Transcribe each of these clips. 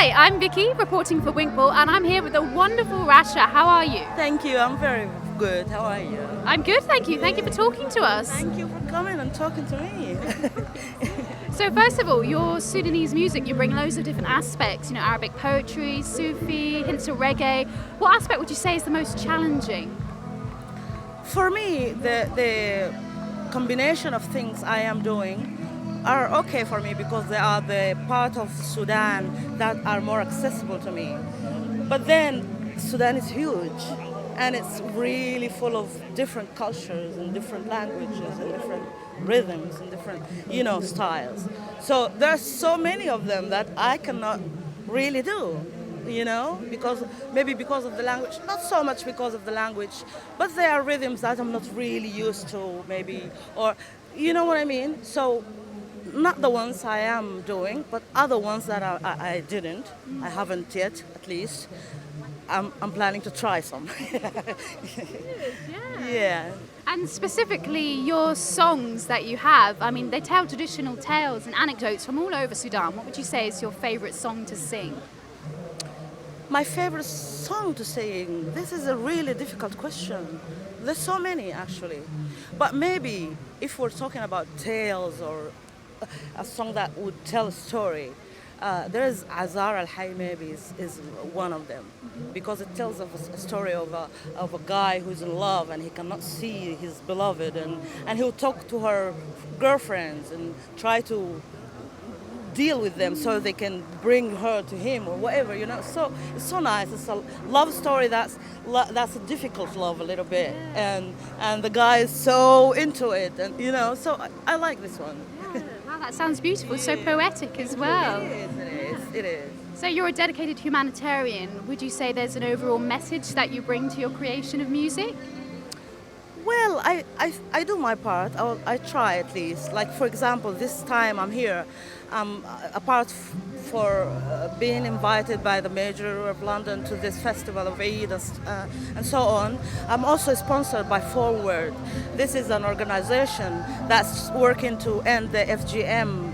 Hi, I'm Vicky, reporting for Winkball, and I'm here with the wonderful Rasha. How are you? Thank you. I'm very good. How are you? I'm good, thank you. Thank you for talking to us. Thank you for coming and talking to me. So first of all, your Sudanese music, you bring loads of different aspects, Arabic poetry, Sufi, hints of reggae. What aspect would you say is the most challenging? For me, the combination of things I am doing are okay for me because they are the part of Sudan that are more accessible to me. But then Sudan is huge and it's really full of different cultures and different languages and different rhythms and different, styles. So there's so many of them that I cannot really do, because of the language, not so much because of the language, but there are rhythms that I'm not really used to, maybe, or you know what I mean? So not the ones I am doing, but other ones that I didn't. I haven't yet, at least. I'm planning to try some. Yeah. And specifically, your songs that you have, they tell traditional tales and anecdotes from all over Sudan. What would you say is your favourite song to sing? My favorite song to sing, this is a really difficult question. There's so many, actually. But maybe if we're talking about tales or a song that would tell a story, there's Azar al Hay maybe is one of them, because it tells of a story of a guy who's in love and he cannot see his beloved, and he'll talk to her girlfriends and try to deal with them so they can bring her to him or whatever, So it's so nice. It's a love story that's a difficult love a little bit, and the guy is so into it, and So I like this one. Wow, that sounds beautiful. So poetic as well. It is. So you're a dedicated humanitarian. Would you say there's an overall message that you bring to your creation of music? Well, I do my part. I try at least. Like, for example, this time I'm here. Apart for being invited by the Mayor of London to this festival of Eid and so on, I'm also sponsored by Forward. This is an organization that's working to end the FGM,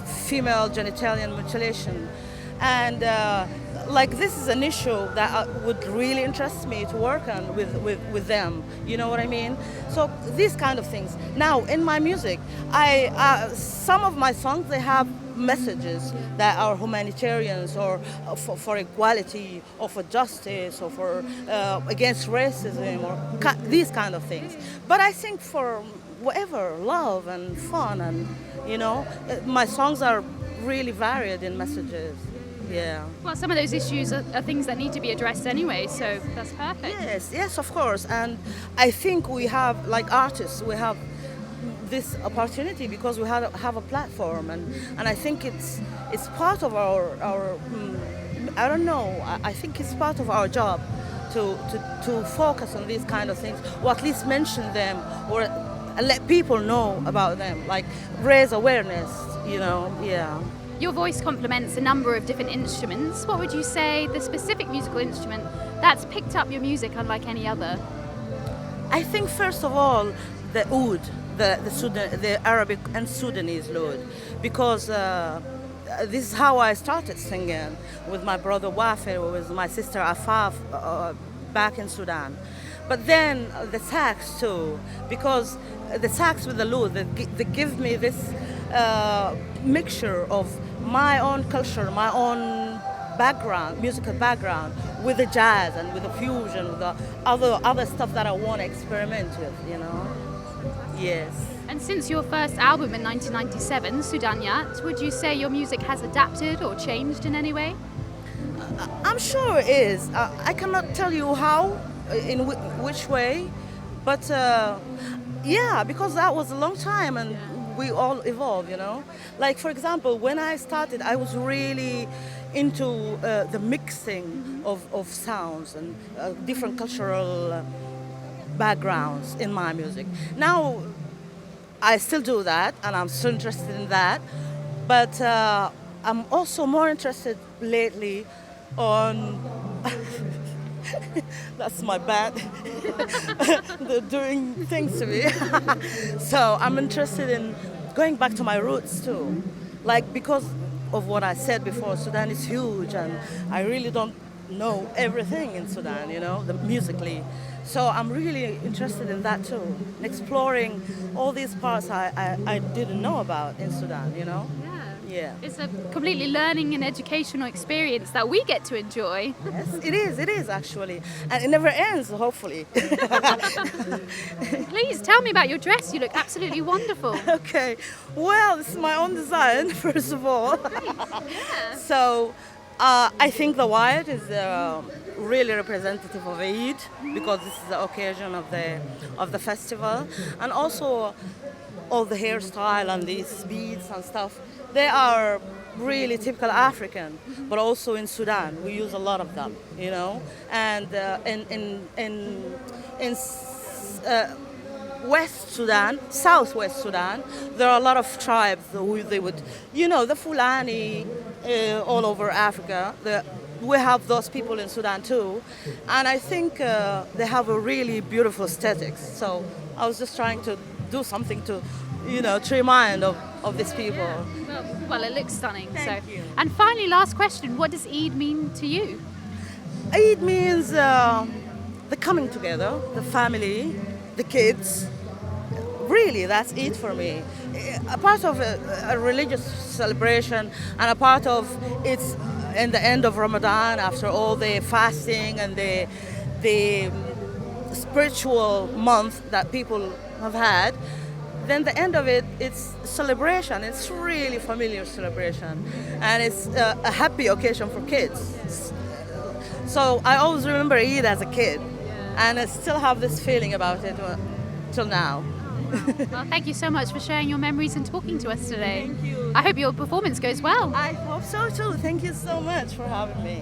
female genitalian mutilation. And this is an issue that would really interest me to work on with them. You know what I mean? So these kind of things. Now in my music, some of my songs, they have messages that are humanitarians or for equality or for justice or for against racism or these kind of things. But I think for whatever, love and fun, and my songs are really varied in messages. Yeah. Well, some of those issues are things that need to be addressed anyway, so that's perfect. Yes, of course. And I think we have, like artists, we have this opportunity because we have a platform, and I think it's part of our I don't know. I think it's part of our job to focus on these kind of things, or at least mention them, or let people know about them, like raise awareness. Yeah. Your voice complements a number of different instruments. What would you say the specific musical instrument that's picked up your music unlike any other? I think first of all the oud, the Arabic and Sudanese oud, because this is how I started singing with my brother Wafir, with my sister Afaf back in Sudan. But then the sax too, because the sax with the oud, they give me this mixture of my own culture, my own background, musical background, with the jazz and with the fusion, with the other stuff that I want to experiment with, Yes. And since your first album in 1997, Sudaniyat, would you say your music has adapted or changed in any way? I'm sure it is. I cannot tell you how, in which way, but yeah, because that was a long time and we all evolve, Like, for example, when I started, I was really into the mixing of sounds and different cultural backgrounds in my music. Now, I still do that, and I'm still interested in that, but I'm also more interested lately on that's my bad. They're doing things to me. So I'm interested in going back to my roots too. Like, because of what I said before, Sudan is huge, and I really don't know everything in Sudan, musically. So I'm really interested in that too, exploring all these parts I didn't know about in Sudan. Yeah. It's a completely learning and educational experience that we get to enjoy. Yes, it is actually. And it never ends, hopefully. Please tell me about your dress. You look absolutely wonderful. Okay, well, this is my own design, first of all. Yeah. So I think the white is really representative of Eid because this is the occasion of the festival, and also all the hairstyle and these beads and stuff. They are really typical African, but also in Sudan we use a lot of them, And in West Sudan, Southwest Sudan, there are a lot of tribes who they would, the Fulani all over Africa. We have those people in Sudan too, and I think they have a really beautiful aesthetics. So I was just trying to do something to, to remind of these people. Well, it looks stunning. Thank you. And finally, last question: what does Eid mean to you? Eid means the coming together, the family, the kids. Really, that's Eid for me. A part of a religious celebration, and a part of it's in the end of Ramadan after all the fasting and the spiritual month that people have had. Then the end of it, it's celebration. It's really familiar celebration, and it's a happy occasion for kids. So I always remember Eid as a kid, and I still have this feeling about it till now. Well, thank you so much for sharing your memories and talking to us today. Thank you. I hope your performance goes well. I hope so too. Thank you so much for having me.